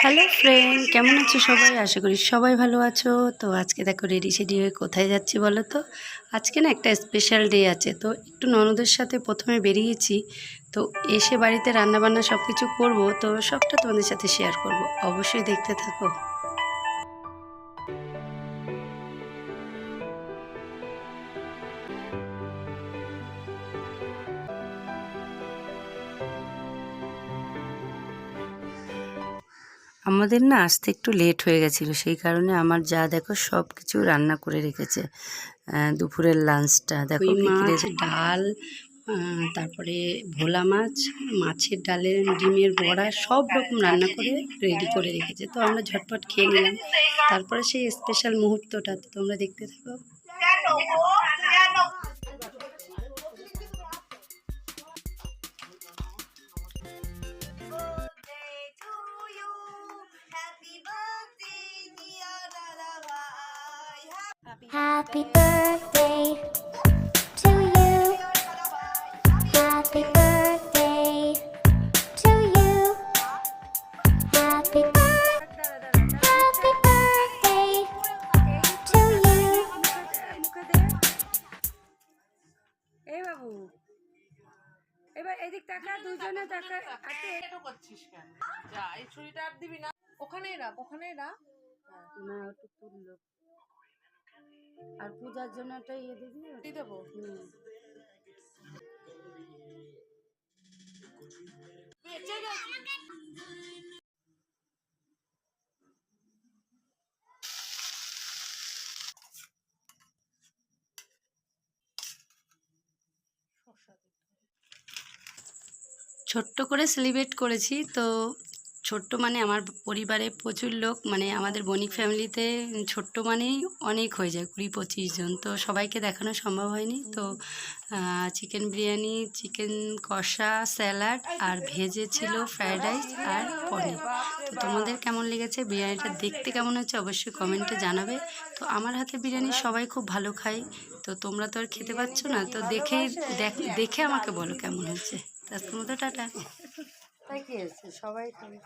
Hello friend, কেমন আছো সবাই? আশা করি সবাই ভালো আছো। তো আজকে দেখো রেডি সেডি হয়ে কোথায় যাচ্ছি বলো তো? আজকে না একটা স্পেশাল ডে আছে, তো একটু ননদের সাথে প্রথমে বেরিয়েছি। তো এসে বাড়িতে রান্নাবান্না সব কিছু করবো, তো সবটা তোমাদের সাথে শেয়ার করব, অবশ্যই দেখতে থাকো। আমাদের না আসতে একটু লেট হয়ে গেছিলো, সেই কারণে আমার যা দেখো সব কিছু রান্না করে রেখেছে। দুপুরের লাঞ্চটা দেখো, মাছ, ডাল, তারপরে ভোলা মাছ, মাছের ডালের ডিমের বড়া, সব রকম রান্না করে রেডি করে রেখেছে। তো আমরা ঝটপট খেয়ে নিলাম। তারপরে সেই স্পেশাল মুহূর্তটা তোমরা দেখতে থাকো। Happy birthday to you. Happy birthday to you. Happy birthday to you. এই বাবু, এবার এদিক তাকা, দুজনে তাকা। এত করছিস কেন? যা, এই ছুরিটা আর দিবি না। ওখানেই রাখ, ওখানেই রাখ। না, একটু তুললো। আর পূজার জন্য একটা ইয়ে দিবি, দিয়ে দেবো। বেঁচে গেছি। ছোট্ট করে সেলিব্রেট করেছি। তো ছোট্ট মানে আমার পরিবারে প্রচুর লোক, মানে আমাদের বণিক ফ্যামিলিতে ছোট্ট মানেই অনেক হয়ে যায়, 20-25 জন। তো সবাইকে দেখানো সম্ভব হয়নি। তো চিকেন বিরিয়ানি, চিকেন কষা, স্যালাড আর ভেজে ছিল ফ্রায়েড রাইস আর পনির। তো তোমাদের কেমন লেগেছে, বিরিয়ানিটা দেখতে কেমন হচ্ছে অবশ্যই কমেন্টে জানাবে। তো আমার হাতে বিরিয়ানি সবাই খুব ভালো খায়, তো তোমরা তো আর খেতে পাচ্ছ না, তো দেখে আমাকে বলো কেমন হচ্ছে। আজকের মতো টাটা। তাই কি হয়েছে, সবাই খাবে।